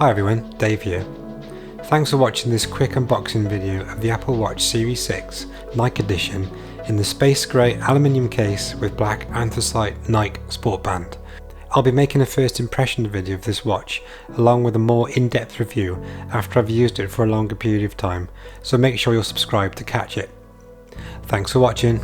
Hi everyone, Dave here. Thanks for watching this quick unboxing video of the Apple Watch Series 6 Nike Edition in the space grey aluminium case with black anthracite Nike sport band. I'll be making a first impression video of this watch along with a more in-depth review after I've used it for a longer period of time, so make sure you're subscribed to catch it. Thanks for watching.